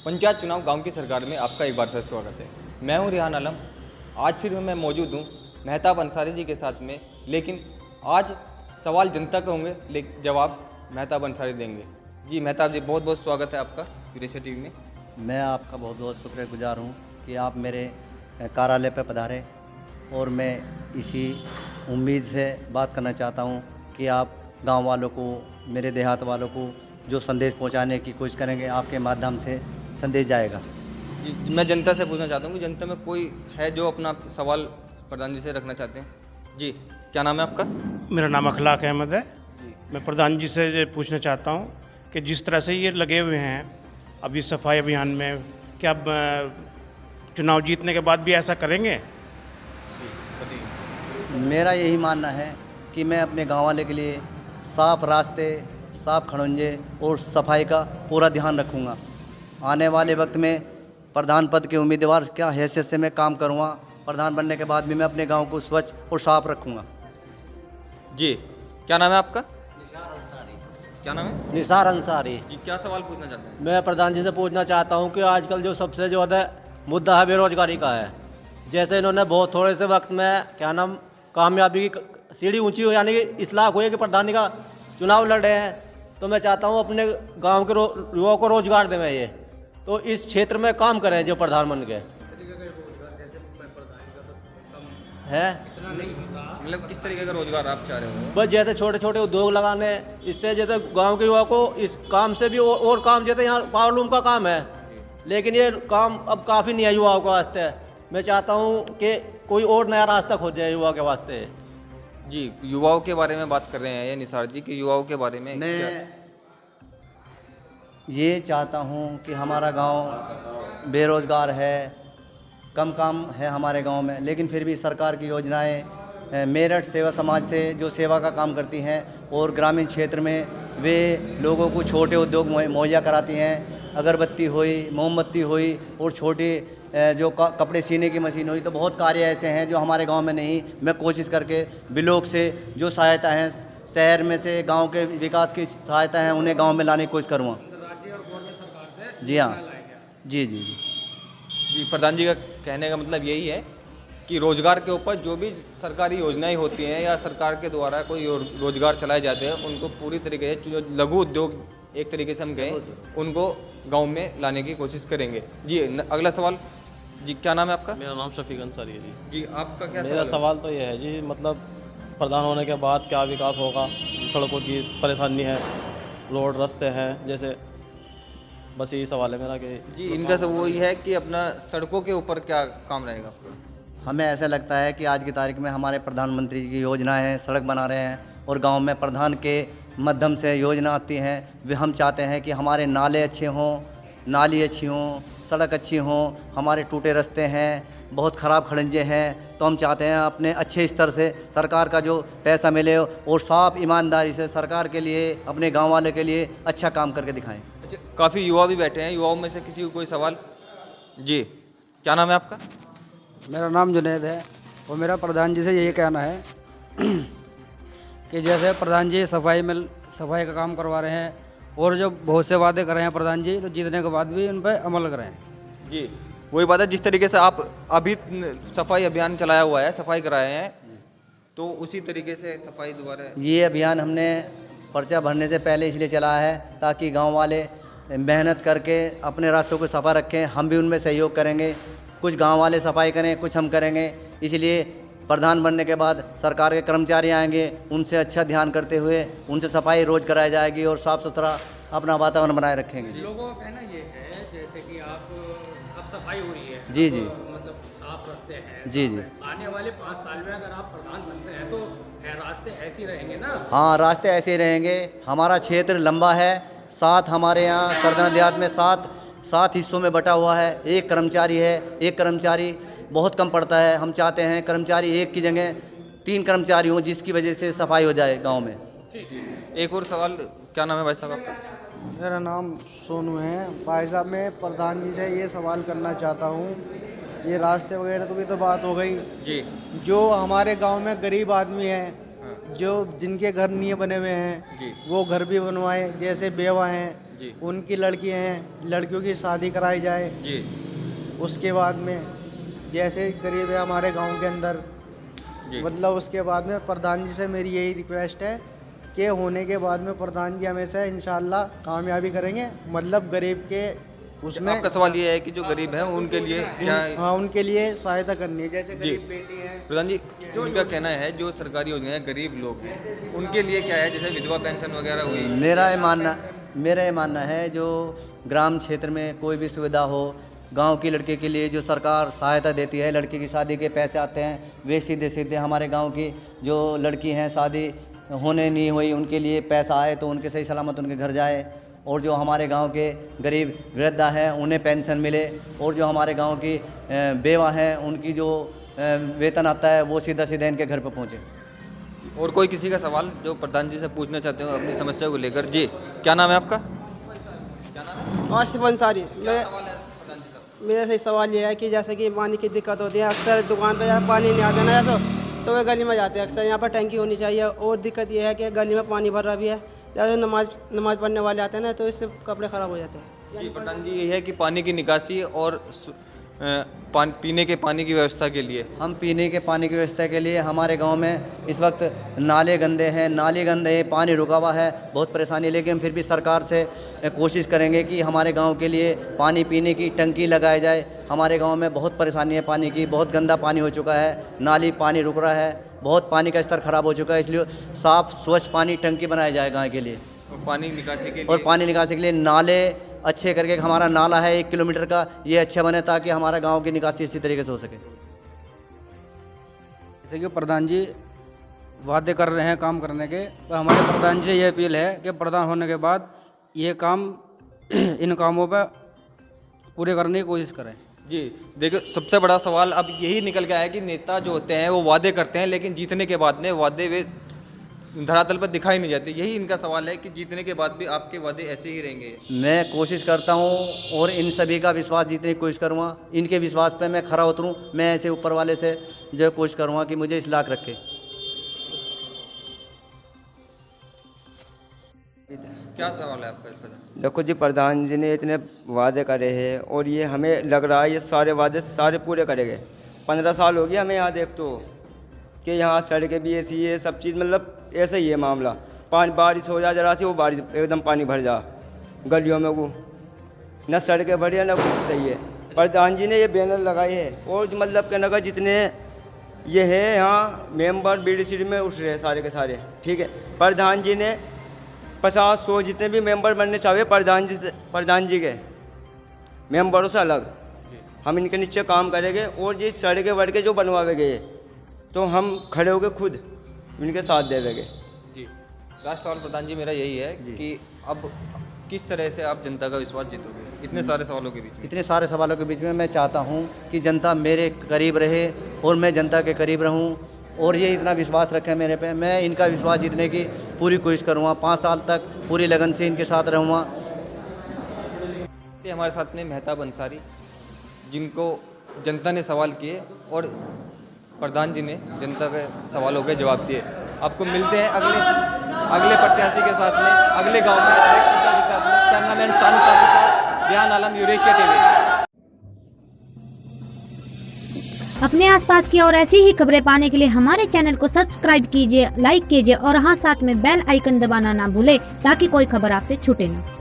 पंचायत चुनाव गांव की सरकार में आपका एक बार फिर स्वागत है। मैं हूं रिहान आलम। आज फिर मैं मौजूद हूं मेहताब अंसारी जी के साथ में, लेकिन आज सवाल जनता के होंगे, लेकिन जवाब मेहताब अंसारी देंगे। जी मेहताब जी, बहुत बहुत स्वागत है आपका यूरेशिया टीवी में। मैं आपका बहुत बहुत शुक्रगुजार हूं कि आप मेरे कार्यालय पर पधारे और मैं इसी उम्मीद से बात करना चाहता हूं कि आप गांव वालों को, मेरे देहात वालों को जो संदेश पहुंचाने की कोशिश करेंगे, आपके माध्यम से संदेश जाएगा। जी, मैं जनता से पूछना चाहता हूँ कि जनता में कोई है जो अपना सवाल प्रधान जी से रखना चाहते हैं। जी, क्या नाम है आपका? मेरा नाम अखलाक अहमद है। मैं प्रधान जी से ये पूछना चाहता हूँ कि जिस तरह से ये लगे हुए हैं अभी सफाई अभियान में, क्या चुनाव जीतने के बाद भी ऐसा करेंगे? मेरा यही मानना है कि मैं अपने गांव वाले के लिए साफ रास्ते, साफ खड़ंजे और सफाई का पूरा ध्यान रखूंगा। आने वाले वक्त में प्रधान पद के उम्मीदवार क्या हैसियत से मैं काम करूंगा। प्रधान बनने के बाद भी मैं अपने गांव को स्वच्छ और साफ रखूंगा। जी, क्या नाम है आपका? क्या नाम है? निसार अंसारी। जी, क्या सवाल पूछना चाहते हैं? मैं प्रधान जी से पूछना चाहता हूं कि आजकल जो सबसे ज़्यादा मुद्दा है बेरोजगारी का है। जैसे इन्होंने बहुत थोड़े से वक्त में कामयाबी की सीढ़ी ऊंची हो, यानी कि इस लाख हुए कि प्रधानी का चुनाव लड़ रहे हैं, तो मैं चाहता हूं अपने गांव के युवाओं को रोजगार दें। ये तो इस क्षेत्र में काम करें जो प्रधान बन गए है। मतलब किस तरीके का रोजगार आप चाह रहे हो? बस जैसे छोटे छोटे उद्योग लगाने, इससे जैसे गांव के युवा को इस काम से भी और काम, जैसे यहाँ पावरलूम का काम है, लेकिन ये काम अब काफ़ी नहीं है युवाओं के वास्ते। मैं चाहता हूँ कि कोई और नया रास्ता खोज जाए युवा के वास्ते। जी, युवाओं के बारे में बात कर रहे हैं ये निसार जी कि युवाओं के बारे में मैं ये चाहता हूँ कि हमारा गांव बेरोज़गार है, कम काम है हमारे गांव में, लेकिन फिर भी सरकार की योजनाएं मेरठ सेवा समाज से जो सेवा का काम करती हैं और ग्रामीण क्षेत्र में वे लोगों को छोटे उद्योग मुहैया कराती हैं। अगरबत्ती हुई, मोमबत्ती हुई और छोटे जो कपड़े सीने की मशीन हुई, तो बहुत कार्य ऐसे हैं जो हमारे गांव में नहीं। मैं कोशिश करके ब्लॉक से जो सहायता है, शहर में से गांव के विकास की सहायता है, उन्हें गांव में लाने की कोशिश करूँगा। जी हाँ, जी जी जी जी, प्रधान जी का कहने का मतलब यही है कि रोजगार के ऊपर जो भी सरकारी योजनाएं होती हैं या सरकार के द्वारा कोई रोजगार चलाए जाते हैं, उनको पूरी तरीके से जो लघु उद्योग एक तरीके से हम कहें, उनको गांव में लाने की कोशिश करेंगे। जी, अगला सवाल। जी, क्या नाम है आपका? मेरा नाम शफीक अंसारी है जी। जी, आपका क्या मेरा सवाल तो ये है जी, मतलब प्रधान होने के बाद क्या विकास होगा? सड़कों की परेशानी है, रोड रास्ते हैं, जैसे बस यही सवाल है मेरा कि जी, इनका सब वही है कि अपना सड़कों के ऊपर क्या काम रहेगा आपका? हमें ऐसा लगता है कि आज की तारीख में हमारे प्रधानमंत्री जी की योजना है, सड़क बना रहे हैं और गांव में प्रधान के माध्यम से योजना आती हैं। वे हम चाहते हैं कि हमारे नाले अच्छे हों, नाली अच्छी हों, सड़क अच्छी हों। हमारे टूटे रास्ते हैं, बहुत ख़राब खड़ंजे हैं, तो हम चाहते हैं अपने अच्छे स्तर से सरकार का जो पैसा मिले और साफ ईमानदारी से सरकार के लिए, अपने गाँव वाले के लिए अच्छा काम करके दिखाएँ। अच्छा, काफ़ी युवा भी बैठे हैं, युवाओं में से किसी को कोई सवाल? जी, क्या नाम है आपका? मेरा नाम जुनैद है और मेरा प्रधान जी से यही कहना है कि जैसे प्रधान जी सफाई का काम करवा रहे हैं और जो बहुत से वादे कर रहे हैं प्रधान जी, तो जीतने के बाद भी उन पर अमल करें। जी, वही बात है, जिस तरीके से आप अभी सफाई अभियान चलाया हुआ है, सफाई कराए हैं, तो उसी तरीके से सफाई दोबारा। ये अभियान हमने पर्चा भरने से पहले इसलिए चलाया है ताकि गांव वाले मेहनत करके अपने रास्तों को सफा रखें। हम भी उनमें सहयोग करेंगे, कुछ गांव वाले सफाई करें, कुछ हम करेंगे। इसलिए प्रधान बनने के बाद सरकार के कर्मचारी आएंगे, उनसे अच्छा ध्यान करते हुए उनसे सफाई रोज़ कराई जाएगी और साफ़ सुथरा अपना वातावरण बनाए रखेंगे। लोगों का कहना ये है जैसे कि अब सफाई हो रही है, जी जी, मतलब साफ रास्ते हैं, जी जी, आने वाले 5 साल में अगर आप प्रधान बनते हैं तो रास्ते ऐसे ही रहेंगे ना? हाँ, रास्ते ऐसे ही रहेंगे। हमारा क्षेत्र लंबा है, 7 हमारे यहाँ सरदाना देहात में 7 हिस्सों में बटा हुआ है। एक कर्मचारी है, एक कर्मचारी बहुत कम पड़ता है। हम चाहते हैं कर्मचारी एक की जगह 3 कर्मचारी हों, जिसकी वजह से सफाई हो जाए गांव में। एक और सवाल। क्या नाम है भाई साहब आपका? मेरा नाम सोनू है। भाई साहब, मैं प्रधान जी से ये सवाल करना चाहता हूँ, ये रास्ते वगैरह तो की तो बात हो गई जी, जो हमारे गांव में गरीब आदमी हैं, जो जिनके घर नहीं बने हुए हैं, जी, वो घर भी बनवाए। जैसे बेवा हैं, जी उनकी लड़कियां हैं, लड़कियों की शादी कराई जाए। जी उसके बाद में जैसे गरीब है हमारे गांव के अंदर, जी मतलब उसके बाद में प्रधान जी से मेरी यही रिक्वेस्ट है कि होने के बाद में प्रधान जी हमेशा इंशाल्लाह कामयाबी करेंगे, मतलब गरीब के उसमें। आपका सवाल ये है कि जो गरीब हैं उनके लिए क्या? हाँ, उनके लिए सहायता करनी है, जैसे जी गरीब बेटी है। प्रधान जी, उनका कहना है जो सरकारी योजनाएं गरीब लोग हैं उनके लिए क्या है, जैसे विधवा पेंशन वगैरह हुई। मेरा ये मानना है जो ग्राम क्षेत्र में कोई भी सुविधा हो, गांव की लड़के के लिए जो सरकार सहायता देती है, लड़की की शादी के पैसे आते हैं, वे सीधे सीधे हमारे गांव की जो लड़की हैं शादी होने नहीं हुई उनके लिए पैसा आए तो उनके सही सलामत उनके घर जाए, और जो हमारे गांव के गरीब वृद्धा हैं उन्हें पेंशन मिले, और जो हमारे गांव की बेवा हैं उनकी जो वेतन आता है वो सीधा सीधा इनके घर पर पहुँचे। और कोई किसी का सवाल जो प्रधान जी से पूछना चाहते हो अपनी समस्या को लेकर? जी, क्या नाम है आपका? आसिफ अंसारी। मेरा सही सवाल ये है कि जैसे कि पानी की दिक्कत होती है, अक्सर दुकान पे पानी नहीं आता ना तो वे गली में जाते हैं, अक्सर यहाँ पर टंकी होनी चाहिए। और दिक्कत ये है कि गली में पानी भर रहा भी है, जैसे नमाज पढ़ने वाले आते हैं ना तो इससे कपड़े ख़राब हो जाते हैं। जी प्रधान जी, ये है कि पानी की निकासी और पीने के पानी की व्यवस्था के लिए, हम पीने के पानी की व्यवस्था के लिए हमारे गांव में इस वक्त नाले गंदे हैं, नाले गंदे हैं, पानी रुका हुआ है, बहुत परेशानी। लेकिन फिर भी सरकार से कोशिश करेंगे कि हमारे गांव के लिए पानी पीने की टंकी लगाई जाए। हमारे गांव में बहुत परेशानी है पानी की, बहुत गंदा पानी हो चुका है, नाली पानी रुक रहा है, बहुत पानी का स्तर ख़राब हो चुका है। इसलिए साफ़ स्वच्छ पानी टंकी बनाया जाए गाँव के लिए, और पानी निकासी के लिए, और पानी निकासी के लिए नाले अच्छे करके, हमारा नाला है 1 किलोमीटर का, ये अच्छा बने ताकि हमारा गांव की निकासी इसी तरीके से हो सके। जैसे कि प्रधान जी वादे कर रहे हैं काम करने के, तो हमारे प्रधान जी से ये अपील है कि प्रधान होने के बाद ये काम इन कामों पर पूरे करने की कोशिश करें। जी देखो, सबसे बड़ा सवाल अब यही निकल गया है कि नेता जो होते हैं वो वादे करते हैं, लेकिन जीतने के बाद में वादे वे धरातल पर दिखाई नहीं जाते। यही इनका सवाल है कि जीतने के बाद भी आपके वादे ऐसे ही रहेंगे। मैं कोशिश करता हूँ और इन सभी का विश्वास जीतने की कोशिश करूँगा, इनके विश्वास पे मैं खरा उतरूँ। मैं ऐसे ऊपर वाले से जो कोशिश करूँगा कि मुझे इस लायक रखे। क्या सवाल है आपका? देखो जी, प्रधान जी ने इतने वादे करे हैं और ये हमें लग रहा है ये सारे वादे सारे पूरे करेंगे। 15 साल हो गया हमें यहाँ देख तो कि यहाँ सड़कें भी ऐसी है, सब चीज़ मतलब ऐसे ही है मामला। पानी बारिश हो जा जरा सी, वो बारिश एकदम पानी भर जा गलियों में, वो न सड़कें भरी है न कुछ सही है। प्रधान जी ने ये बैनर लगाए हैं और मतलब कहने का जितने ये है यहाँ मेंबर BDC में उठ रहे हैं सारे के सारे, ठीक है। प्रधान जी ने 50-100 जितने भी मेंबर बनने चाहिए प्रधान जी के मेंबरों से अलग हम इनके नीचे काम करेंगे। और ये सड़कें वड़कें जो बनवावे गए तो हम खड़े होकर खुद इनके साथ दे देंगे। जी, लास्ट सवाल प्रधान जी मेरा यही है कि अब किस तरह से आप जनता का विश्वास जीतोगे इतने सारे सवालों के बीच में? इतने सारे सवालों के बीच में मैं चाहता हूँ कि जनता मेरे करीब रहे और मैं जनता के करीब रहूँ, और ये इतना विश्वास रखें मेरे पे। मैं इनका विश्वास जीतने की पूरी कोशिश करूँगा, 5 साल तक पूरी लगन से इनके साथ रहूँगा। हमारे साथ में मेहताब अंसारी, जिनको जनता ने सवाल किए और प्रधान जी ने जनता के सवालों के जवाब दिए। आपको मिलते हैं अगले प्रत्याशी के साथ में, अगले गांव में प्रत्याशी के साथ में। कैमरामैन सानू के साथ ध्यान आलम, यूरेशिया टीवी। अपने आसपास की और ऐसी ही खबरें पाने के लिए हमारे चैनल को सब्सक्राइब कीजिए, लाइक कीजिए और हाँ साथ में बेल आइकन दबाना ना भूले ताकि कोई खबर आपसे छूटे ना।